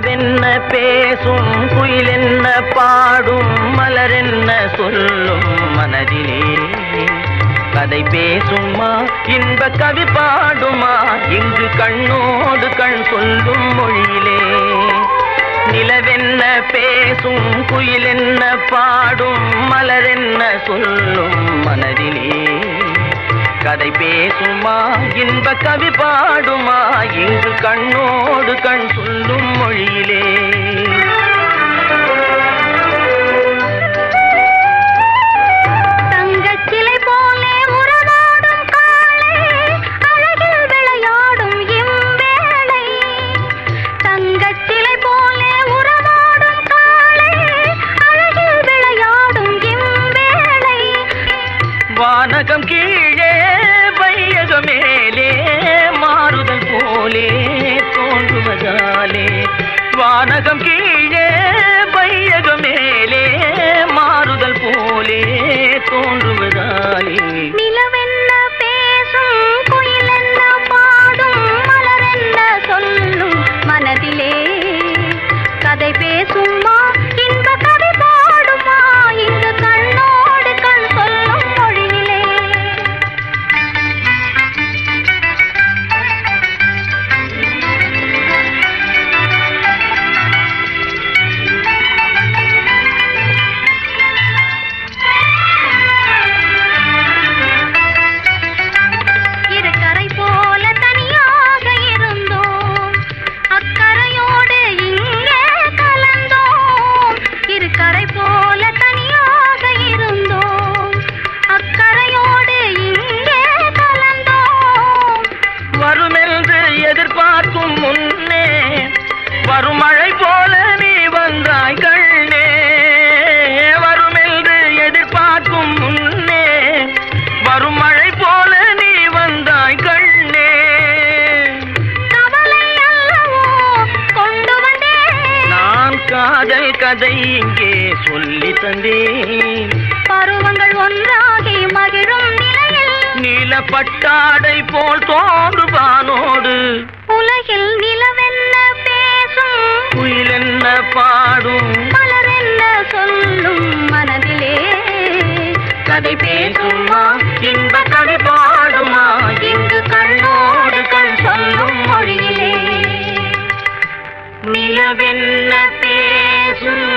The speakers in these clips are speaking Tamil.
நிலவென்ன பேசும் குயிலென்ன பாடும் மலரென்ன சொல்லும் மனதிலே கதை பேசுமா இன்ப கவி பாடுமா இங்கு கண்ணோடு கண் சொல்லும் மொழியிலே நிலவென்ன பேசும் குயிலென்ன பாடும் மலரென்ன சொல்லும் மனதிலே கதை பேசுமா இன்ப கவி பாடுமா இங்கு கண்ணோடு கண் சொல்லும் மொழியிலே வானகம் கீழே வையகம் மேலே மாறுதல் போலே தோன்றுவதாலே வானகம் கீழே வையகம் மேலே மாறுதல் போலே தோன்றுவதாலே நிலவென்ன பேசும் குயிலென்ன பாடும் மலரென்ன சொல்லும் மனதிலே கதை பேசுமா இன்ப கவி பாடுமா இங்கு கண்ணோடு கண் சொல்லும் மொழியிலே இருக்கரை போல தனியாக இருந்தோம் அக்கரையோடு இங்கே கலந்தோம் இருக்கரை போல தனியாக இருந்தோம் அக்கரையோடு இங்கே கலந்தோம் வருமென்று எதிர்பார்க்கும் முன்னே வரும் மழை போல நீ வந்தாய் கண்ணே வருமென்று எதிர்பார்க்கும் முன்னே வரும் மழை போல நீ வந்தாய் கண்ணே கவலை அல்லவோ கொண்டு வந்தேன் நான் காதல் கதை இங்கே சொல்லி தந்தேன் பருவங்கள் ஒன்றாகி மகிழும் நிலையில் நீலப்பட்டாடை போல் தோன்றுவானோடு உலகில் நிலவென்ன பேசும் குயிலென்ன பாடும் மலரென்ன சொல்லும் மனதிலே கதை பேசுமா இன்ப கவி பாடுமா இங்கு கண்ணோடு கண் சொல்லும் மொழியிலே நிலவென்ன பேசும்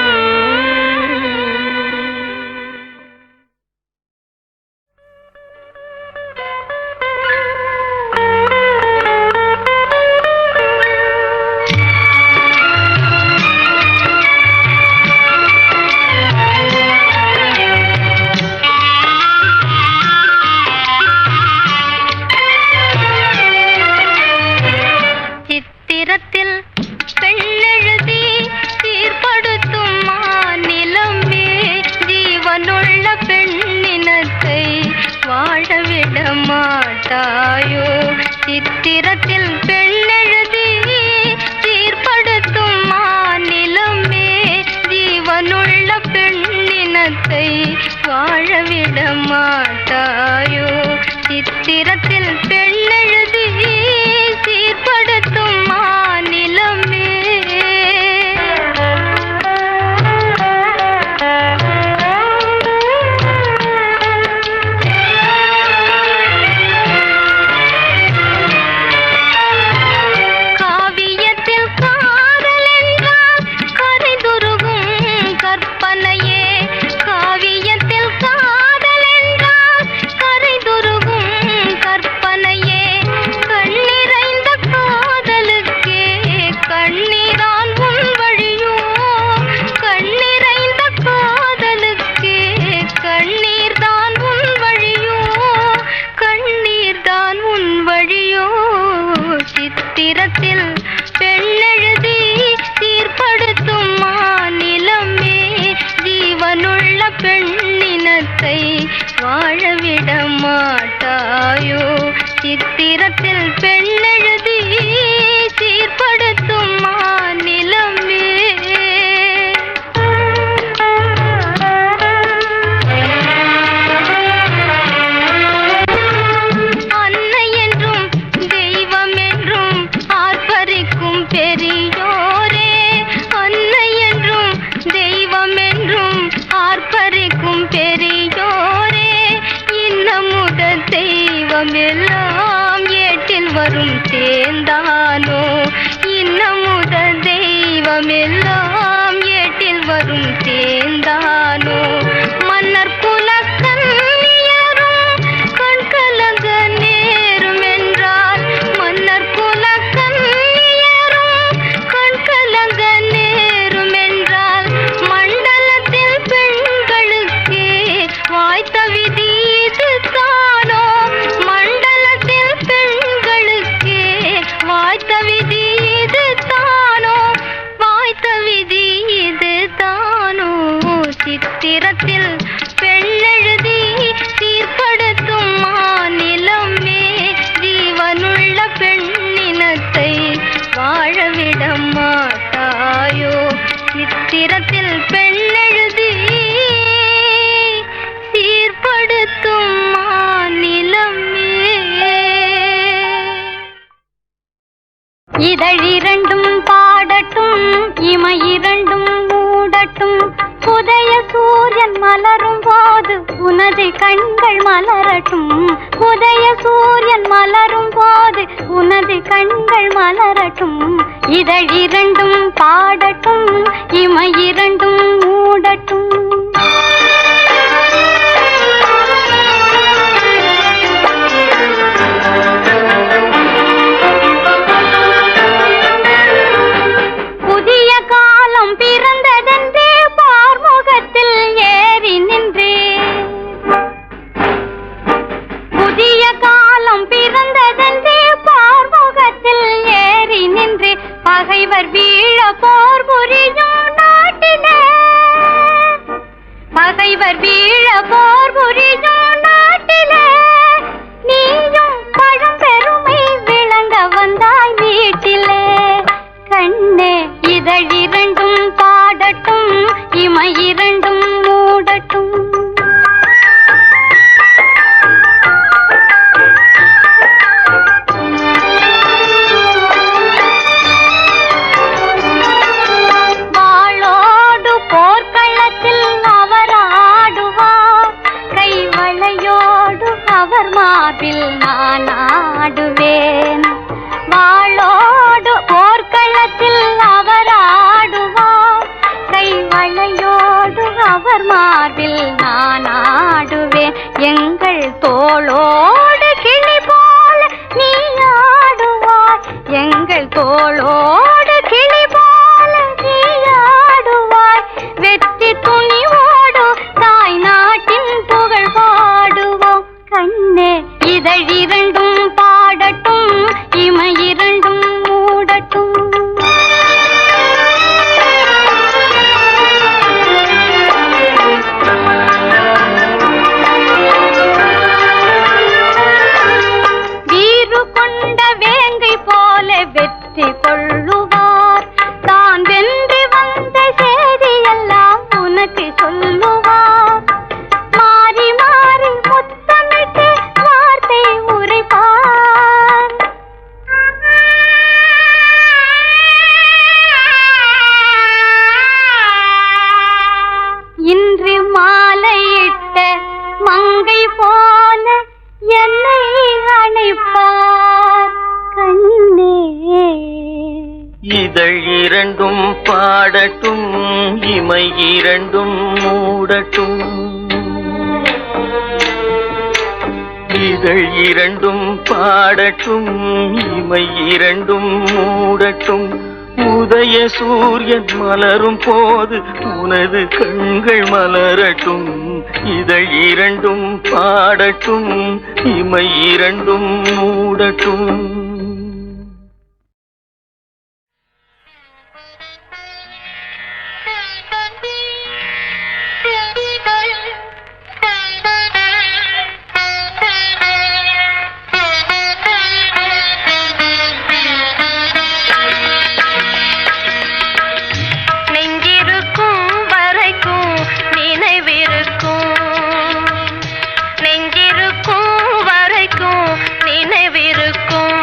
சித்திரத்தில் பெண்ணெழுதி சீர்படுத்தும் மாநிலமே ஜீவனுள்ள பெண்ணினத்தை வாழவிட மாட்டாயோ சித்திரத்தில் பெண்ணெழுதி சீர்படுத்தும் மாநிலமே ஜீவனுள்ள பெண்ணினத்தை வாழவிட மாட்டாயோ சித்திரத்தில் பெண்ணெழுதி சீர்படுத்தும் மாநிலமே காவியத்தில் காதல் என்றால் கரைதுருகும் கற்பனையே காவியத்தில் காதல் என்றால் கரைதுருகும் கற்பனையே கண்ணிறைந்த காதலுக்கே கண்ணீரான் உன் வழியோ கண்ணிறைந்த காதலுக்கே கண்ணீர்தான் உன் வழியோ கண்ணீர்தான் உன் வழியோ சித்திரத்தில் பெண்ணெழுதி சீர்படுத்தும் மாநிலமே ஜீவனுள்ள பெண்ணினத்தை வாழவிட மாட்டாயோ சித்திரத்தில் பெண்ணெழுதி சீர்படுத்தும் மாநிலமே அன்னை என்றும் தெய்வம் என்றும் ஆர்ப்பரிக்கும் பெரியோரே தெய்வமெல்லாம் ஏட்டில் வரும் தேந்தானோ இன்னமுத தெய்வமெல்லாம் ஏட்டில் வரும் தேந்தானோ மன்னர் குலக்கண்ணியரும் கண்கலங்க நேரும் என்றால் மன்னர் குலக்கண்ணியரும் கண்கலங்க நேரும் என்றால் மண்டலத்தில் பெண்களுக்கே வாய்த்த விதி இது தானோ மண்டலத்தில் பெண்களுக்கே வாய்த்த விதி இது தானோ வாய்த்த விதி இது தானோ சித்திரத்தில் பெண்ணெழுதி சீர்படுத்தும் மாநிலமே ஜீவனுள்ள பெண்ணினத்தை வாழவிட மாட்டாயோ சித்திரத்தில் பெண்ணெழுதி சீர்படுத்தும் மாநிலமே இதழிரண்டும் பாடட்டும் இமையிரண்டும் மூடட்டும் உதய சூரியன் மலரும் போது உனது கண்கள் மலரட்டும் உதய சூரியன் மலரும் போது உனது கண்கள் மலரட்டும் இதழிரண்டும் பாடட்டும் இமையிரண்டும் மூடட்டும் புதிய காலம் பிறந்ததென்றே பார்முகத்தில் ஏறி நின்றே புதிய காலம் பிறந்ததென்றே பார்முகத்தில் ஏறி நின்றே பகைவர் வீழ போர் புரியும் நாட்டிலே பகைவர் வீழ போர் புரியும் நாட்டிலே நீயும் பழம்பெருமை விளங்க வந்தாய் வீட்டிலே கண்ணே இதழிரண்டும் பாடட்டும் இமையிரண்டும் மூடட்டும் வாளோடு போர்க்களத்தில் அவர் ஆடுவார் கைவளையோடு அவர் மார்பில் நான் ஆடுவேன் வாளோடு போர்க்களத்தில் அவர் ஆடுவார் கைவளையோடு அவர் மார்பில் நான் ஆடுவேன் எங்கள் தோளோடு கிளி போல நீ ஆடுவாய் எங்கள் தோளோடு கிளி போல நீ ஆடுவாய் வெற்றி துணிவோடு தாய் நாட்டின் புகழ் பாடுவோம் கண்ணே இதழிரண்டும் பாடட்டும் இமையிரண்டும் மூடட்டும் வீறு கொண்ட வேங்கை போல வெற்றி கொள்ளுவார் தான் வென்று வந்த செய்தியெல்லாம் உனக்கு சொல்லுவார் மாறி மாறி முத்தமிட்டு வார்த்தை உரைப்பார் இன்று மாலையிட்ட மங்கை போல என்னை அணைப்பார் கண்ணே இதழிரண்டும் பாடட்டும் இமையிரண்டும் மூடட்டும் இதழிரண்டும் பாடட்டும் இமையிரண்டும் மூடட்டும் உதய சூரியன் மலரும் போது உனது கண்கள் மலரட்டும் இதழிரண்டும் பாடட்டும் இமையிரண்டும் மூடட்டும் நெஞ்சிருக்கும் வரைக்கும் நினைவிருக்கும் நெஞ்சிருக்கும் வரைக்கும் நினைவிருக்கும்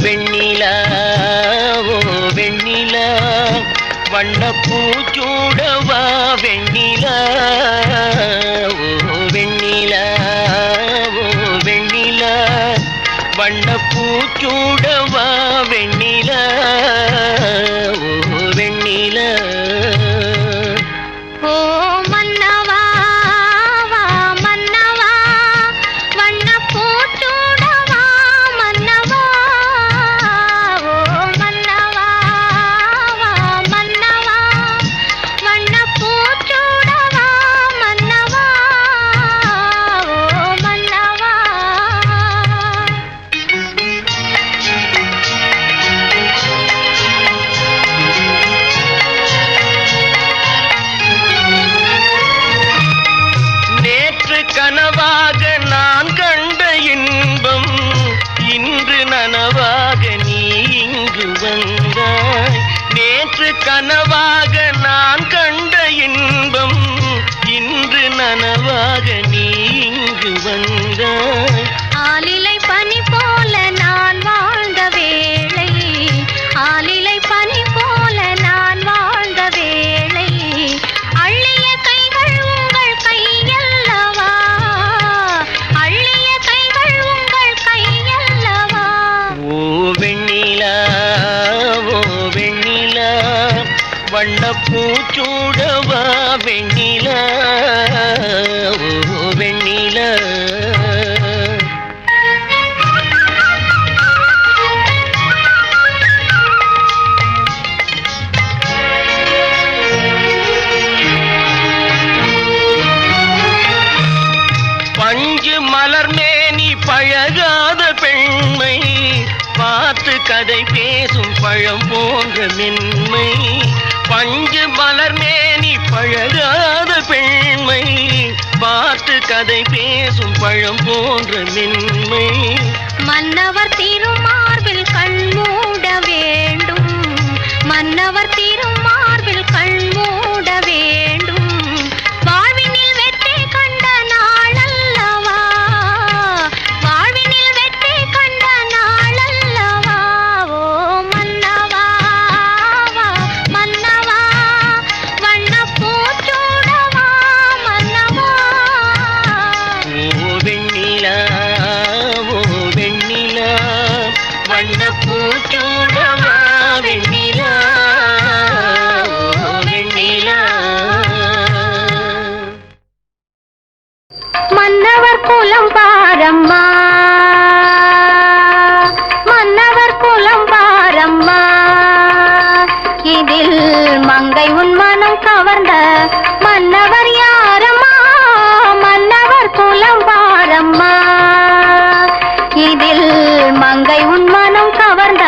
வெண்ணிலா ஓ வெண்ணிலா வண்ணப்பூச்சூடவா வெண்ணிலா ஓ வெண்ணிலா ஓ வெண்ணிலா வண்ணப்பூச்சூடவா வெண்ணிலா ஓ வெண்ணிலா ஓ மன்னவா வா மன்னவா வண்ணப்பூச்சூடவா மன்னவா ஓ மன்னவா வா மன்னவா வண்ணப்பூச்சூடவா மன்னவா ஓ மன்னவா கனவாக நான் கண்ட இன்பம் இன்று நனவாக நீ இங்கு வந்தாய் நேற்று கனவாக நான் கண்ட இன்பம் இன்று நனவாக நீ இங்கு வந்தாய் ஆலிலை பனி போல நான் வாழ்ந்த வேளை ஆலிலை பனி போல நான் வாழ்ந்த வேளை அள்ளிய கைகள் உங்கள் கையல்லவா அள்ளிய கைகள் உங்கள் கையல்லவா ஓ வெண்ணிலா ஓ வெண்ணிலா வண்ணப்பூச்சூடவா வெண்ணிலா ஓ வெண்ணிலா பஞ்சு மலர்மேனி பழகாத பெண்மை பார்த்து கதை பேசும் பழம் போன்ற மென்மை பஞ்சு மலர்மேனி பழகாத பெண்மை பார்த்து கதை பேசும் பழம் போன்ற மென்மை மன்னவர் திருமார்பில் கண்மூட வேண்டும் மன்னவர் திருமார்பில் கண்மூட வேண்டும் வாழ்வினில் வெற்றி கண்ட நாளல்லவா வாழ்வினில் வெற்றி கண்ட நாளல்லவா ஓ மன்னவா வா மன்னவா வண்ணப்பூச்சூடவா மன்னவா ஓ வெண்ணிலா ஓ வெண்ணிலா வண்ணப்பூச்சூடவா வெண்ணிலா ஓ வெண்ணிலா மன்னவர் குலம் பாரம்மா மன்னவர் குலம் பாரம்மா இதில் மங்கை உன் மனம் கவர்ந்த மன்னவர் யாரம்மா மன்னவர் குலம் பாரம்மா இதில் மங்கை உன் மனம் கவர்ந்த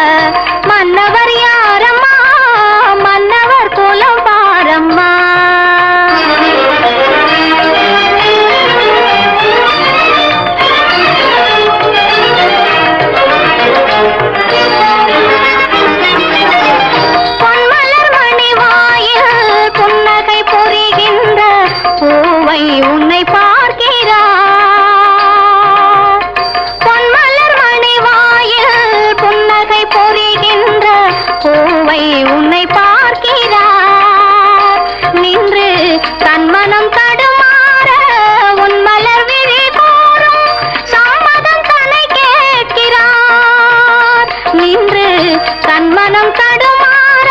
மன்னவர் யாரம்மா மன்னவர் குலம் பாரம்மா பொன்மலர் மணிவாயில் புன்னகை புரிகின்ற பூவை உன்னை பார்க்கிறார் பொன்மலர் மணிவாயில் புன்னகை புரிகின்ற பூவை உன்னை பார்க்கிறார் நின்று தன்மனம் தடுமாற உன் மலர் விழி கூறும் சம்மதம் தன்னை கேட்கிறார் நின்று தன்மனம் தடுமாற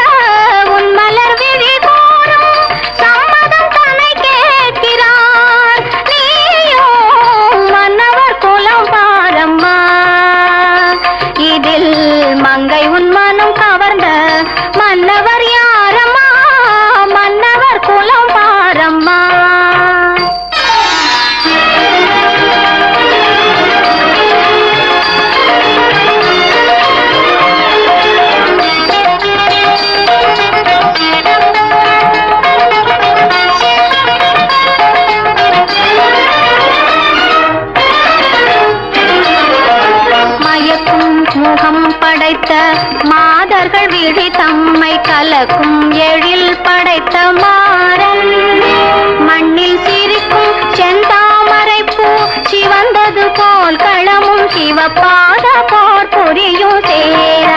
உன் மலர் விழி கூறும் சம்மதம் தன்னை கேட்கிறார் நீயோ மன்னவர் குலம் பாரம்மா இதில் மங்கை உன் மனம் கவர்ந்த மன்னவர் யாரம்மா மன்னவர் குலம் பாரம்மா மயக்கும் முகம் படைத்த மாதர்கள் விழி தம்மை கலக்கும் எழில் படைத்த மாறன் மண்ணில் சிரிக்கும் செந்தாமரை பூ சிவந்தது போல் களமும் சிவப்பாத போர் புரியும் சேர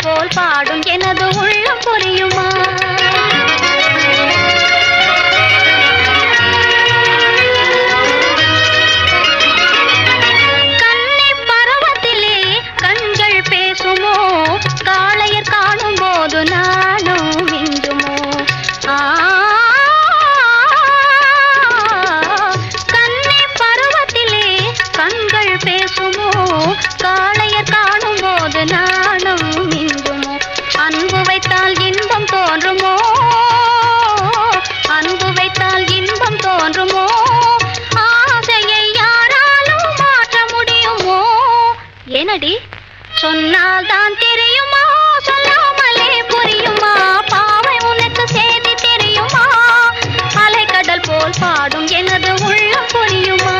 அலைக்கடல் போல் பாடும் எனது உள்ளம் புரியுமா? கன்னி பருவத்திலே கண்கள் பேசுமோ, காளையர் காணும் போது நானும் மிஞ்சுமோ? கன்னி பருவத்திலே கண்கள் பேசுமோ, காளையர் காணும் போது நானும் மிஞ்சுமோ? அன்பு வைத்தால் இன்பம் தோன்றுமோ, அன்பு வைத்தால் இன்பம் தோன்றுமோ? ஆசையை யாராலும் மாற்ற முடியுமோ? ஏனடி சொன்னால் தான் தெரியுமா, சொல்லாமலே புரியுமா? பாவை உனக்கு செய்தி தெரியுமா? அலைக்கடல் போல் பாடும் எனது உள்ளம் புரியுமா?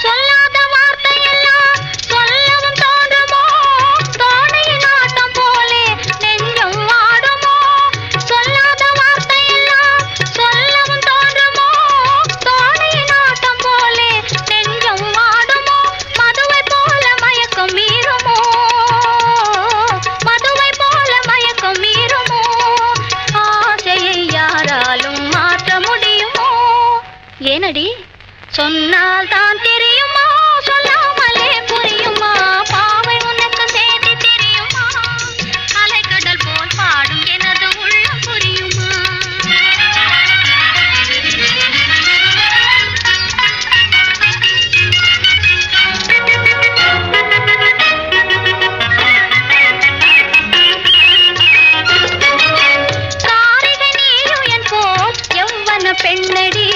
சொல்லாத வார்த்தையெல்லாம் சொல்லவும் தோன்றுமோ, தோணையின் ஆட்டம் போலே நெஞ்சம் ஆடுமோ? சொல்லாத வார்த்தையெல்லாம் சொல்லவும் தோன்றுமோ, தோணையின் ஆட்டம் போலே நெஞ்சம் ஆடுமோ? மதுவை போல மயக்கம் மீறுமோ, மதுவை போல மயக்கம் மீறுமோ? ஆசையை யாராலும் மாற்ற முடியுமோ? ஏனடி சொன்னால் தான் தெரியுமா, சொல்லாமலே புரியுமா? பாவை உனக்கு செய்தி தெரியுமா? அலைக்கடல் போல் பாடும் எனது உள்ளம் புரியுமா? காரிகை நீயும் என் போல் எவ்வன பெண்ணடி,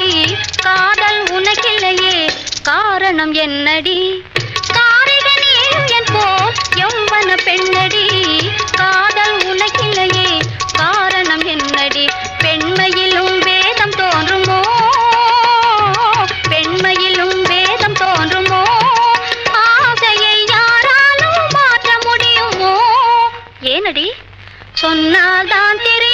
காதல் உனக்கில்லையே காரணம் என்னடி? காரிகை நீயும் என் போல் எவ்வன பெண்ணடி, காதல் உனக்கில்லையே காரணம் என்னடி? பெண்மையிலும் வேதம் தோன்றுமோ, பெண்மையிலும் வேதம் தோன்றுமோ? ஆசையை யாராலும் மாற்ற முடியுமோ? ஏனடி சொன்னால் தான் தெரியும்